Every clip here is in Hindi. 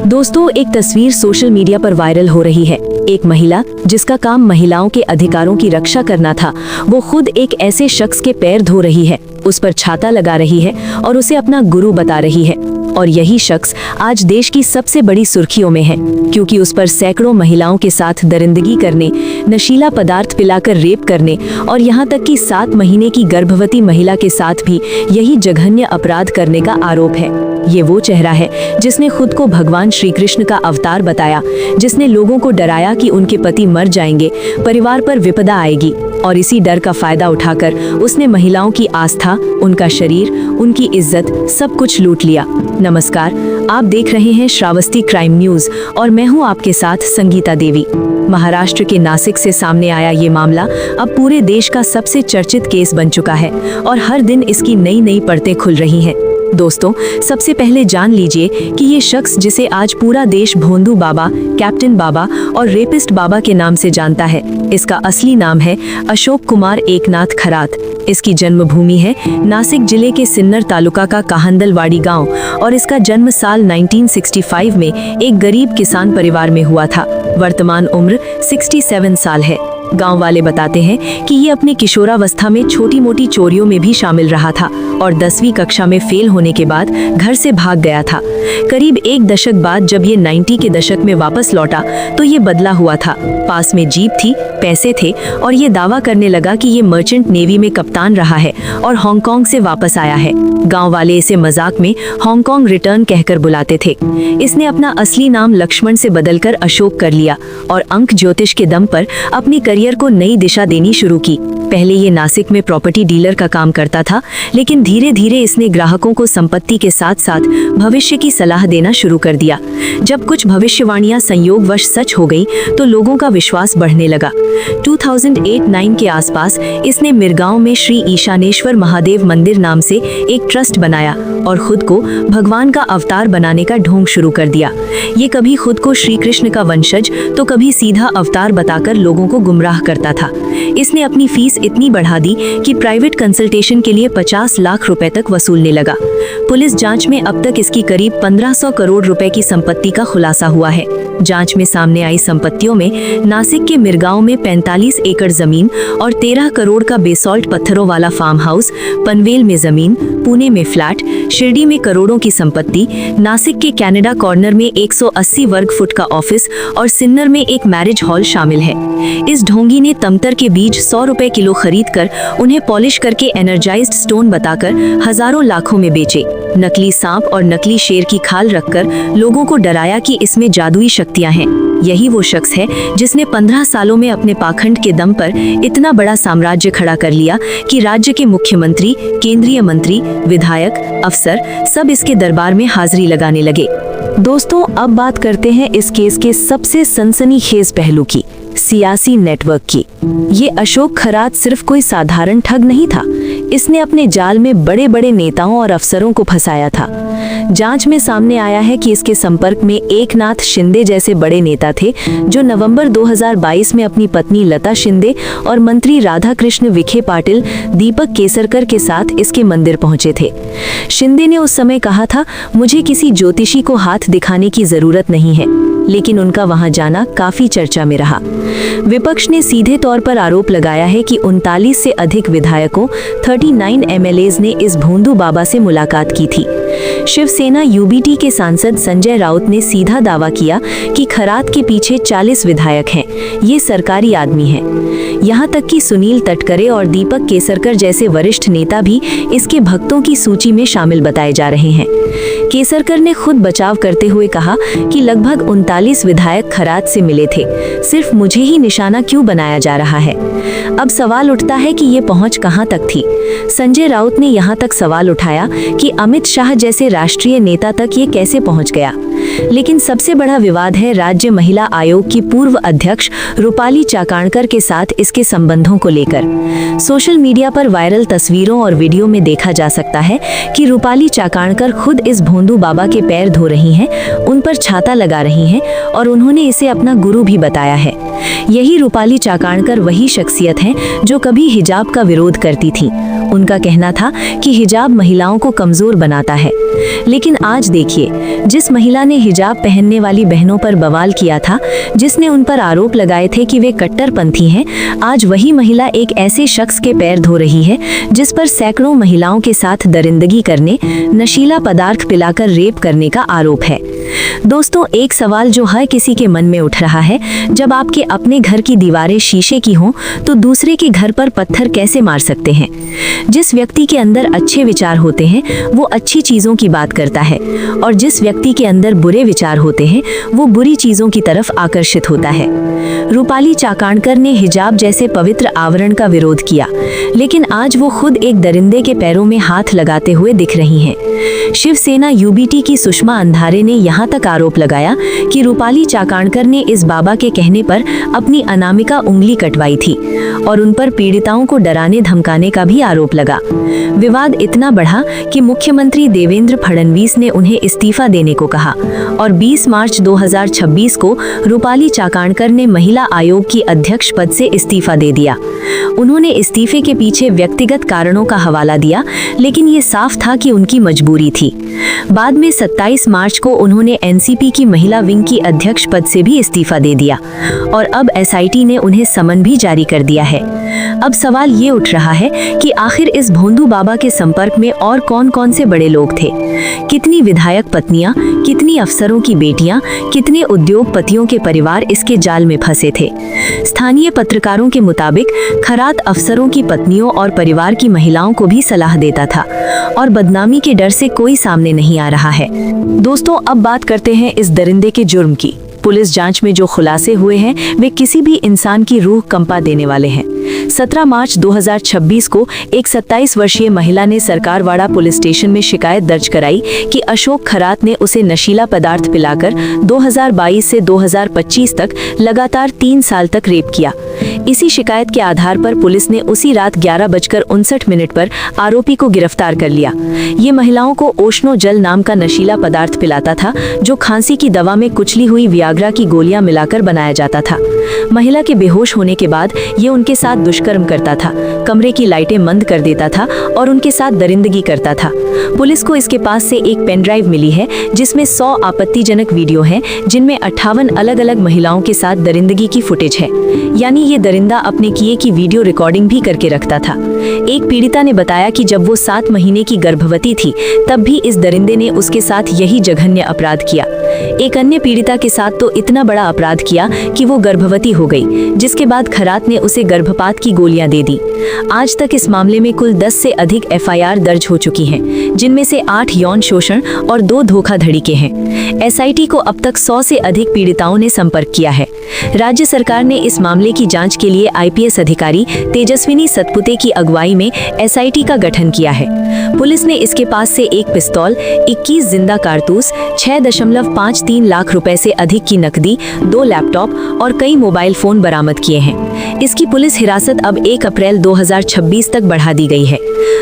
दोस्तों, एक तस्वीर सोशल मीडिया पर वायरल हो रही है। एक महिला जिसका काम महिलाओं के अधिकारों की रक्षा करना था, वो खुद एक ऐसे शख्स के पैर धो रही है, उस पर छाता लगा रही है और उसे अपना गुरु बता रही है। और यही शख्स आज देश की सबसे बड़ी सुर्खियों में है, क्योंकि उस पर सैकड़ों महिलाओं के साथ दरिंदगी करने, नशीला पदार्थ पिलाकर रेप करने और यहाँ तक कि 7 महीने की गर्भवती महिला के साथ भी यही जघन्य अपराध करने का आरोप है। ये वो चेहरा है जिसने खुद को भगवान श्री कृष्ण का अवतार बताया, जिसने लोगों को डराया कि उनके पति मर जाएंगे, परिवार पर विपदा आएगी, और इसी डर का फायदा उठाकर उसने महिलाओं की आस्था, उनका शरीर, उनकी इज्जत, सब कुछ लूट लिया। नमस्कार, आप देख रहे हैं श्रावस्ती क्राइम न्यूज और मैं हूं आपके साथ संगीता देवी। महाराष्ट्र के नासिक से सामने आया ये मामला अब पूरे देश का सबसे चर्चित केस बन चुका है और हर दिन इसकी नई नई परतें खुल रही हैं। दोस्तों, सबसे पहले जान लीजिए कि ये शख्स जिसे आज पूरा देश भोंदू बाबा, कैप्टन बाबा और रेपिस्ट बाबा के नाम से जानता है, इसका असली नाम है अशोक कुमार एकनाथ खरात। इसकी जन्मभूमि है नासिक जिले के सिन्नर तालुका का काहंदलवाड़ी गांव और इसका जन्म साल 1965 में एक गरीब किसान परिवार में हुआ था। वर्तमान उम्र 67 साल है। गांव वाले बताते हैं कि ये अपने किशोरावस्था में छोटी मोटी चोरियों में भी शामिल रहा था और 10वीं कक्षा में फेल होने के बाद घर से भाग गया था। करीब 1 दशक बाद जब ये 90 के दशक में वापस लौटा तो ये बदला हुआ था। पास में जीप थी, पैसे थे और ये दावा करने लगा कि ये मर्चेंट नेवी में कप्तान रहा है और हांगकांग से वापस आया है। गांव वाले इसे मजाक में हांगकांग रिटर्न कहकर बुलाते थे। इसने अपना असली नाम लक्ष्मण से बदलकर अशोक कर लिया और अंक ज्योतिष के दम पर अपनी करियर को नई दिशा देनी शुरू की। पहले ये नासिक में प्रॉपर्टी डीलर का काम करता था, लेकिन धीरे धीरे इसने ग्राहकों को संपत्ति के साथ साथ भविष्य की सलाह देना शुरू कर दिया। जब कुछ भविष्यवाणियां संयोगवश सच हो गई तो लोगों का विश्वास बढ़ने लगा। 2008-9 के आसपास इसने मिरगांव में श्री ईशानेश्वर महादेव मंदिर नाम से एक ट्रस्ट बनाया और खुद को भगवान का अवतार बनाने का ढोंग शुरू कर दिया। ये कभी खुद को श्री कृष्ण का वंशज तो कभी सीधा अवतार बताकर लोगों को गुमराह करता था। इसने अपनी फीस इतनी बढ़ा दी कि प्राइवेट कंसल्टेशन के लिए 50 लाख रुपए तक वसूलने लगा। पुलिस जांच में अब तक इसकी करीब 1500 करोड़ रुपए की संपत्ति का खुलासा हुआ है। जांच में सामने आई संपत्तियों में नासिक के मिरगांव में 45 एकड़ जमीन और 13 करोड़ का बेसॉल्ट पत्थरों वाला फार्म हाउस, पनवेल में जमीन, पुणे में फ्लैट, शिरडी में करोड़ों की संपत्ति, नासिक के कनाडा कॉर्नर में 180 वर्ग फुट का ऑफिस और सिन्नर में एक मैरिज हॉल शामिल है। इस ढोंगी ने तमतर के बीज 100 रुपए किलो खरीद कर उन्हें पॉलिश करके एनर्जाइज्ड स्टोन बताकर हजारों लाखों में बेचे। नकली सांप और नकली शेर की खाल रखकर लोगों को डराया कि इसमें जादुई शक्तियां हैं। यही वो शख्स है जिसने 15 सालों में अपने पाखंड के दम पर इतना बड़ा साम्राज्य खड़ा कर लिया कि राज्य के मुख्यमंत्री, केंद्रीय मंत्री, विधायक, अफसर सब इसके दरबार में हाजिरी लगाने लगे। दोस्तों, अब बात करते हैं इस केस के सबसे सनसनीखेज पहलू की, सियासी नेटवर्क की। ये अशोक खरात सिर्फ कोई साधारण ठग नहीं था, इसने अपने जाल में बड़े बड़े नेताओं और अफसरों को फंसाया था। जांच में सामने आया है कि इसके संपर्क में एकनाथ शिंदे जैसे बड़े नेता थे, जो नवंबर 2022 में अपनी पत्नी लता शिंदे और मंत्री राधा कृष्ण विखे पाटिल, दीपक केसरकर के साथ इसके मंदिर पहुंचे थे। शिंदे ने उस समय कहा था, मुझे किसी ज्योतिषी को हाथ दिखाने की जरूरत नहीं है, लेकिन उनका वहां जाना काफी चर्चा में रहा। विपक्ष ने सीधे तौर पर आरोप लगाया है कि 39 से अधिक विधायकों, 39 एमएलएज ने इस भोंदू बाबा से मुलाकात की थी। शिवसेना यूबीटी के सांसद संजय राउत ने सीधा दावा किया कि खरात के पीछे 40 विधायक हैं, ये सरकारी आदमी हैं। यहाँ तक कि सुनील तटकरे और दीपक केसरकर जैसे वरिष्ठ नेता भी इसके भक्तों की सूची में शामिल बताए जा रहे हैं। केसरकर ने खुद बचाव करते हुए कहा कि लगभग 39 विधायक खरात से मिले थे, सिर्फ मुझे ही निशाना क्यों बनाया जा रहा है। अब सवाल उठता है कि ये पहुंच कहां तक थी। संजय राउत ने यहां तक सवाल उठाया कि अमित शाह जैसे राष्ट्रीय नेता तक ये कैसे पहुंच गया। लेकिन सबसे बड़ा विवाद है राज्य महिला आयोग की पूर्व अध्यक्ष रूपाली चाकणकर के साथ इसके संबंधों को लेकर। सोशल मीडिया पर वायरल तस्वीरों और वीडियो में देखा जा सकता है कि रूपाली चाकणकर खुद इस भोंदू बाबा के पैर धो रही हैं, उन पर छाता लगा रही हैं और उन्होंने इसे अपना गुरु भी बताया है। यही रूपाली चाकणकर वही शख्सियत है जो कभी हिजाब का विरोध करती थी। उनका कहना था कि हिजाब महिलाओं को कमजोर बनाता है। लेकिन आज देखिए, जिस महिला महिला ने हिजाब पहनने वाली बहनों पर बवाल किया था, जिसने उन पर आरोप लगाए थे कि वे कट्टरपंथी हैं, आज वही महिला एक ऐसे शख्स के पैर धो रही है जिस पर सैकड़ों महिलाओं के साथ दरिंदगी करने, नशीला पदार्थ पिलाकर रेप करने का आरोप है। दोस्तों, एक सवाल जो हर किसी के मन में उठ रहा है, जब आपके अपने घर की दीवारें शीशे की हों तो दूसरे के घर पर पत्थर कैसे मार सकते हैं? जिस व्यक्ति के अंदर अच्छे विचार होते हैं वो अच्छी चीजों की बात करता है, और जिस व्यक्ति के अंदर बुरे विचार होते हैं वो बुरी चीजों की तरफ आकर्षित होता है। रूपाली चाकणकर ने हिजाब जैसे पवित्र आवरण का विरोध किया, लेकिन आज वो खुद एक दरिंदे के पैरों में हाथ लगाते हुए दिख रही हैं। शिवसेना यूबीटी की सुषमा अंधारे ने यहाँ तक आरोप लगाया कि रूपाली चाकणकर ने इस बाबा के कहने पर अपनी अनामिका उंगली कटवाई थी, और उन पर पीड़िताओं को डराने धमकाने का भी आरोप लगा। विवाद इतना बढ़ा कि मुख्यमंत्री देवेंद्र फडणवीस ने उन्हें इस्तीफा देने को कहा, और 20 मार्च 2026 को रूपाली चाकणकर ने महिला आयोग की अध्यक्ष पद से इस्तीफा दे दिया। उन्होंने इस्तीफे के पीछे व्यक्तिगत कारणों का हवाला दिया, लेकिन ये साफ था कि उनकी मजबूरी थी। बाद में 27 मार्च को उन्होंने एनसीपी की महिला विंग की अध्यक्ष पद से भी इस्तीफा दे दिया, और अब एसआईटी ने उन्हें समन भी जारी कर दिया है। अब सवाल ये उठ रहा है कि आखिर इस भोंदू बाबा के संपर्क में और कौन कौन से बड़े लोग थे? कितनी विधायक पत्नियां, कितनी अफसरों की बेटियां, कितने उद्योगपतियों के परिवार इसके जाल में फंसे थे? स्थानीय पत्रकारों के मुताबिक खरात अफसरों की पत्नियों और परिवार की महिलाओं को भी सलाह देता था, और बदनामी के डर से कोई सामने नहीं आ रहा है। दोस्तों, अब बात करते हैं इस दरिंदे के जुर्म की। पुलिस जांच में जो खुलासे हुए हैं वे किसी भी इंसान की रूह कंपा देने वाले हैं। 17 मार्च 2026 को एक 27 वर्षीय महिला ने सरकारवाड़ा पुलिस स्टेशन में शिकायत दर्ज कराई कि अशोक खरात ने उसे नशीला पदार्थ पिलाकर 2022 से 2025 तक लगातार 3 साल तक रेप किया। इसी शिकायत के आधार पर पुलिस ने उसी रात 11:59 पर आरोपी को गिरफ्तार कर लिया। ये महिलाओं को ओशनो जल नाम का नशीला पदार्थ पिलाता था, जो खांसी की दवा में कुचली हुई वियाग्रा की गोलियां मिलाकर बनाया जाता था। महिला के बेहोश होने के बाद ये उनके साथ दुष्कर्म करता था, कमरे की लाइटें मंद कर देता था और उनके साथ दरिंदगी करता था। पुलिस को इसके पास से एक पेन ड्राइव मिली है जिसमें 100 आपत्तिजनक वीडियो हैं, जिनमें 58 अलग अलग महिलाओं के साथ दरिंदगी की फुटेज है। यानी ये दरिंदा अपने किए की वीडियो रिकॉर्डिंग भी करके रखता था। एक पीड़िता ने बताया कि जब वो 7 महीने की गर्भवती थी तब भी इस दरिंदे ने उसके साथ यही जघन्य अपराध किया। एक अन्य पीड़िता के साथ तो इतना बड़ा अपराध किया कि वो गर्भवती हो गई, जिसके बाद खरात ने उसे गर्भपात की गोलियां दे दी। आज तक इस मामले में कुल 10 से अधिक एफआईआर दर्ज हो चुकी हैं, जिनमें से 8 यौन शोषण और 2 धोखाधड़ी के हैं। एसआईटी को अब तक 100 से अधिक पीड़िताओं ने संपर्क किया है। राज्य सरकार ने इस मामले की जांच के लिए आईपीएस अधिकारी तेजस्विनी सतपुते की अगुवाई में एसआईटी का गठन किया है। पुलिस ने इसके पास से एक पिस्तौल, 21 जिंदा कारतूस, 6.53 लाख रुपए से अधिक की नकदी, 2 लैपटॉप और कई मोबाइल फोन बरामद किए हैं। इसकी पुलिस हिरासत अब 1 अप्रैल 2026 तक बढ़ा दी गई है।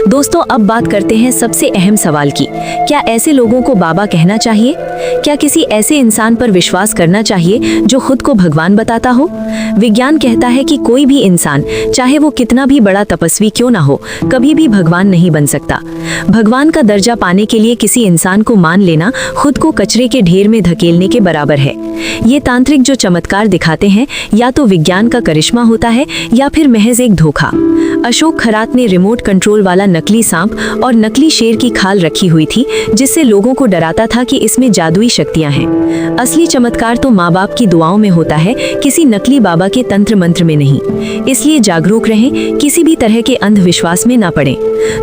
दोस्तों, अब बात करते हैं सबसे अहम सवाल की। क्या ऐसे लोगों को बाबा कहना चाहिए? क्या किसी ऐसे इंसान पर विश्वास करना चाहिए जो खुद को भगवान बताता हो? विज्ञान कहता है कि कोई भी इंसान, चाहे वो कितना भी बड़ा तपस्वी क्यों ना हो, कभी भी भगवान नहीं बन सकता। भगवान का दर्जा पाने के लिए किसी इंसान को मान लेना खुद को कचरे के ढेर में धकेलने के बराबर है। ये तांत्रिक जो चमत्कार दिखाते हैं, या तो विज्ञान का करिश्मा होता है या फिर महज एक धोखा। अशोक खरात ने रिमोट कंट्रोल वाला नकली सांप और नकली शेर की खाल रखी हुई थी, जिससे लोगों को डराता था कि इसमें जादुई शक्तियां हैं। असली चमत्कार तो माँ बाप की दुआओं में होता है, किसी नकली बाबा के तंत्र मंत्र में नहीं। इसलिए जागरूक रहें, किसी भी तरह के अंधविश्वास में ना पड़ें।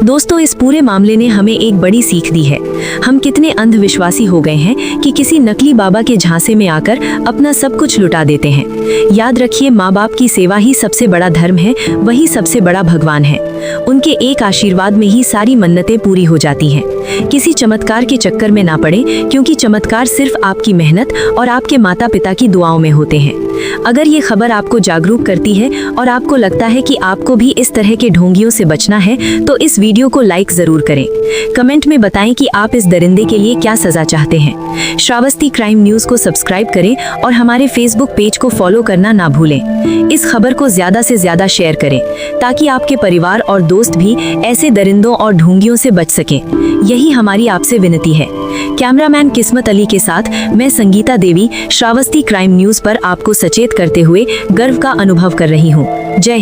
दोस्तों, इस पूरे मामले ने हमें एक बड़ी सीख दी है। हम कितने अंधविश्वासी हो गए हैं कि किसी नकली बाबा के झांसे में आकर अपना सब कुछ लुटा देते हैं। याद रखिए, माँ बाप की सेवा ही सबसे बड़ा धर्म है, वही सबसे बड़ा भगवान है। उनके एक आशीर्वाद में ही सारी मन्नतें पूरी हो जाती हैं। किसी चमत्कार के चक्कर में ना पड़े, क्योंकि चमत्कार सिर्फ आपकी मेहनत और आपके माता पिता की दुआओं में होते हैं। अगर ये खबर आपको जागरूक करती है और आपको लगता है कि आपको भी इस तरह के ढोंगियों से बचना है तो इस वीडियो को लाइक जरूर करें। कमेंट में बताएं कि आप इस दरिंदे के लिए क्या सजा चाहते हैं। श्रावस्ती क्राइम न्यूज को सब्सक्राइब करें और हमारे फेसबुक पेज को फॉलो करना ना भूलें। इस खबर को ज्यादा से ज्यादा शेयर करें ताकि आपके परिवार और दोस्त भी ऐसे दरिंदों और ढोंगियों से बच सकें। यही हमारी आपसे विनती है। कैमरामैन किस्मत अली के साथ मैं संगीता देवी श्रावस्ती क्राइम न्यूज पर आपको सचेत करते हुए गर्व का अनुभव कर रही हूँ। जय हिंद।